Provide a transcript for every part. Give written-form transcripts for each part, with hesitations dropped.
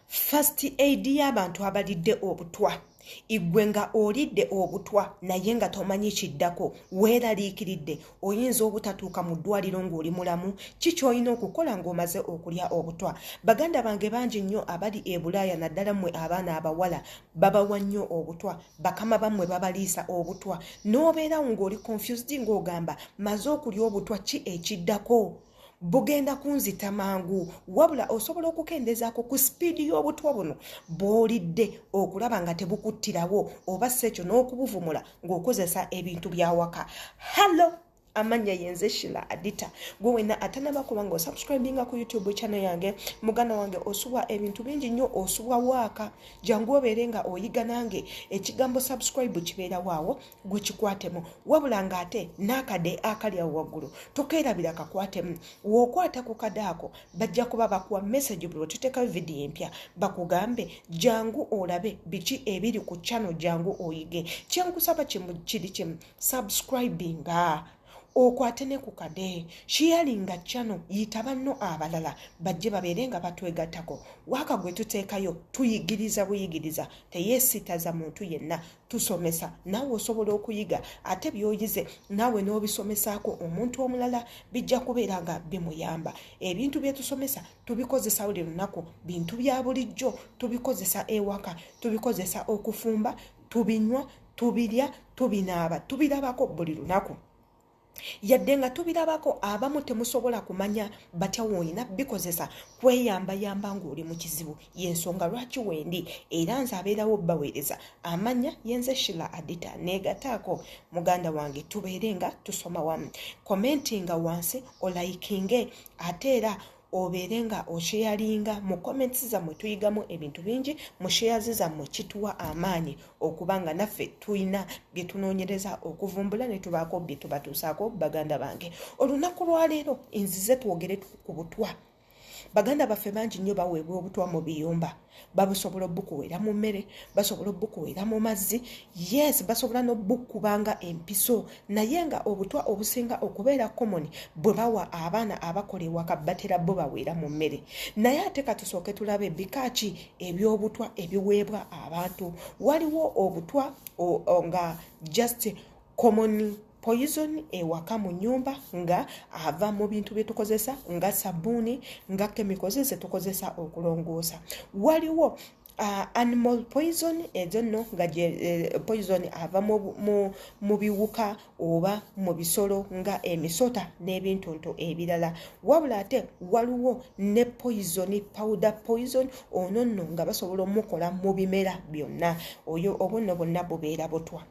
first aid y'abantu abalidde obutwa. Igwenga olidde obutwa naye nga tomanyi kiddako weeraliikiridde oyinza obutatuuka mu ddwaliro ng'oli mulamu. Kiki olina okukola ng'omaze okulya obutwa? Baganda bange bangi nnyo abali e Bulaaya naddala mmwe abaana abawala babawa nnyo obutwa, bakama bammwe babaliisa obutwa, n'obeerawo ng'oli confused ng'ogamba maze okulya obutwa ki ekiddako? Bugenda kunzita mangu, wabula osobola okukendezaako ku speed y'obutwa buno bw'olidde okulaba nga tebukuttirawo oba si ekyo n'okubuvumula ng'okozesa ebintu bya waka. Hello, amanya yenze Shila Adita. Gwe wenna atanaba kuba ng'osubscribinga ku YouTube channel yange, muganda wange osubwa ebintu bingi nnyo, osubwa waaka. Jangu obeere nga oyiga nange ekigambo subscribe kibeera waawo gwe kikwatemu, wabula ng'ate n'akade akali awo waggulu tokeerabira kakwatemu. W'okwata ku kade ako bajja kuba bakuwa message buli tuteekayo video empya bakugambe jangu olabe biki ebiri ku channel, jangu oyige. Kyenkusaba kiri kimu, subscribinga okwate ne ku kade, sharinga channel, yita banno abalala bajje babeere nga batwegattako. Waka gwe tuteekayo tuyigiriza buyigiriza, teyeesitaza muntu yenna, tusomesa naawe osobola okuyiga, ate by'oyize naawe n'obisomesaako omuntu omulala bijja kubeera nga bimuyamba. Ebintu bye tusomesa tubikozesa buli lunaku, bintu bya bulijjo tubikozesa ewaka, tubikozesa okufumba, tubinywa, tubirya, tubinaaba, tubirabako buli lunaku. Yadde nga tubirabako abamu temusobola kumanya batya woyina bikozesa kweyamba ng'oli mu kizibu. Y'ensonga lwaki wendi era nze abeerawo baweereza amanya yenze Shila Adita. Neegataako muganda wange tubeere nga tusoma wamu, commentinga wansi, olaikinge, ate era obeere nga osharinga mu comments zammwe. Tuyigamu ebintu bingi mu shares zammwe, kituwa amaanyi okubanga naffe tuyina bye tunoonyereza okuvumbula ne tubaako bye tubatuusaako. Baganda bange, olunaku lwaleero nzize twogere ku butwa. Baganda baffe bangi nnyo baweebwa obutwa mu biyumba. Babusobola obukuweera mu mmere, basobola obukuweera mu mazzi, yes, basobola n'obukubanga empiso, naye nga obutwa obusinga okubeera common bwe bawa abaana abakola ewaka batera bo baweera mu mmere. Naye ate katusooke tulabe bikaaki eby'obutwa ebiweebwa abantu. Waliwo obutwa nga just common poison ewaka mu nyumba nga ava mu bintu bye tukozesa nga sabuni, nga chemicals ze tukozesa okulongoosa. Waliwo animal poison, ezo nno nga poison ava mu biwuka oba mu bisolo nga emisota n'ebintuntu ebirala. Wabula ate waliwo ne poison, powder poison, ono nno nga basobola omukola mu bimera byonna. Oyo obunno bonna bubeera butwa.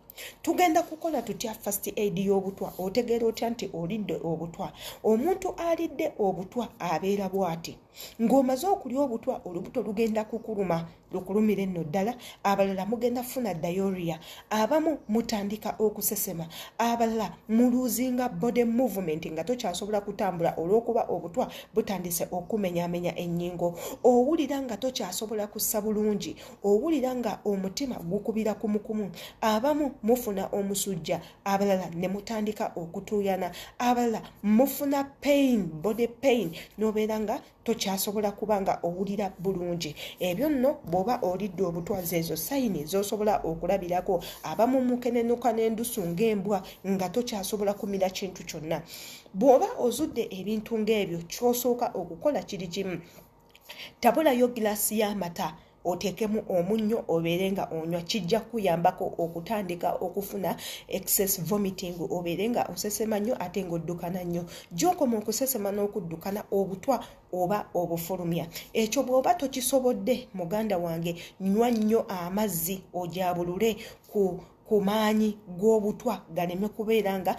Tugenda kukola tutya first aid y'obutwa? Otegeera otya nti olidde obutwa? Omuntu alidde obutwa abeera bw'ati: ng'omaze okulya obutwa, olubuto lugenda kukuluma, lukulumira enno ddala. Abalala mugenda funa diarrhea, abamu mutandika okusesema, abalala muluzinga body movement nga tokyasobola kutambula olw'okuba obutwa butandise okumenyaamenya ennyingo. Owulira nga tokyasobola kussa bulungi, owulira nga omutima gukubira kumukumu, abamu mufuna omusujja, abalala ne mutandika okutuuyana, abalala mufuna pain, body pain, n'obeera nga tokyasobola kuba nga owulira bulungi. Ebyo nno bw'oba olidde obutwa zeezo sayini z'osobola okulabirako. Abamu mukenenuka n'endusu ng'embwa nga tokyasobola kumira kintu kyonna. Bw'oba ozudde ebintu ng'ebyo, ky'osooka okukola kiri kimu: tabulayo giraasi y'amata, oteekemu omunnyo obeere nga onywa. Kijja kuyambako okutandika okufuna excess vomiting, obeere nga osesema nnyo ate ng'oddukana nnyo. Gy'okoma okusesema n'okuddukana, obutwa oba obufulumya. Ekyo bw'oba tokisobodde muganda wange, nywa nnyo amazzi ojabulule ku maanyi g'obutwa galeme kubeera nga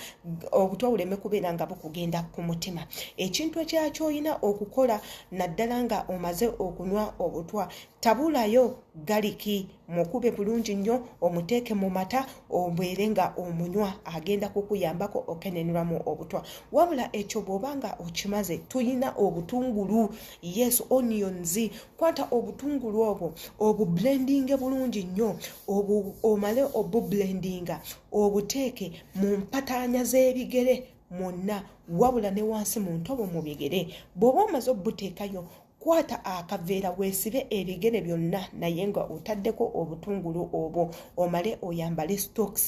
obutwa buleme kubeera nga bukugenda ku mutima. Ekintu ekyakyoyina okukola naddala nga omaze okunywa obutwa, tabulayo galiki, mukube bulungi nnyo, omuteeke mu mata, obeere nga omunywa, agenda kukuyambako okeneneramu obutwa. Wabula ekyo bw'oba nga okimaze, tuyina obutungulu, yes, onions. Kwata obutungulu obwo obublendinge bulungi nnyo, omale obublendinga, obuteeke mu mpataanya z'ebigere mwonna, wabula ne wansi mu ntobo mu bigere. Bw'oba omaze obuteekayo, kwata akaveera weesibe ebigere byonna naye nga otaddeko obutungulu obwo omale oyambale stocks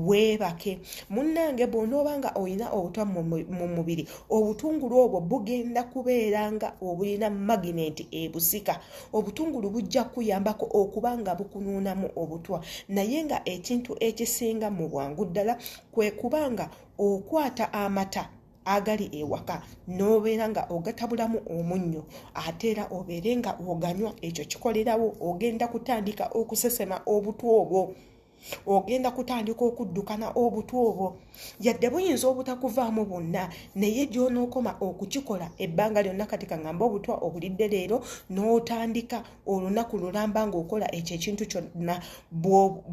weebake munnange bw'onooba nga olina obutwa mu mubiri obutungulu obwo bugenda kubeera nga obulina magnet ebusika obutungulu bujja kuyambako okuba nga bukunuunamu obutwa naye nga ekintu ekisinga mu bwangu ddala kwe kubanga okwata amata agali ewaka n'obeera nga ogatabulamu omunnyo ate era obeere nga oganywa ekyo kikolerawo ogenda kutandika okusesema obutwa obwo ogenda kutandika okuddukana obutwa obwo yadde buyinza obutakuvaamu bwonna naye gy'onookoma okukikola ebbanga lyonna kati kaŋŋamba obutwa obulidde leero n'otandika olunaku lulamba ng'okola ekyo ekintu kyonna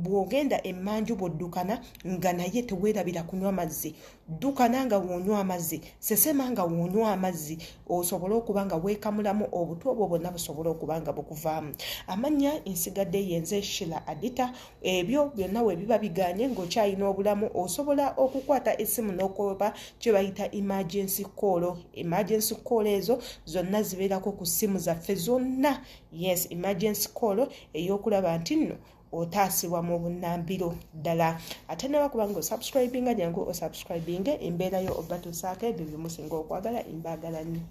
bw'ogenda emmanju bw'oddukana nga naye teweerabira kunywa mazzi ddukana nga w'onywa amazzi sesema nga w'onywa amazzi osobole okuba nga weekamulamu obutwa obwo bwonna busobole okuba nga bukuvaamu amannya nsigadde yenze Shila Adita ebyo byonna we biba biganye ng'okyalina obulamu osobola okukwata essimu n'okuba kye bayita emergency call ezo zonna zibeerako ku ssimu zaffe zonna yes emergency call ey'okulaba nti nno otaasibwa mu bunnambiro ddala ate ne bakuba nga osubscribinga jangu osubscribinge embeera yo obatuusaako ebyo bye musinga okwagala embaagala nnyo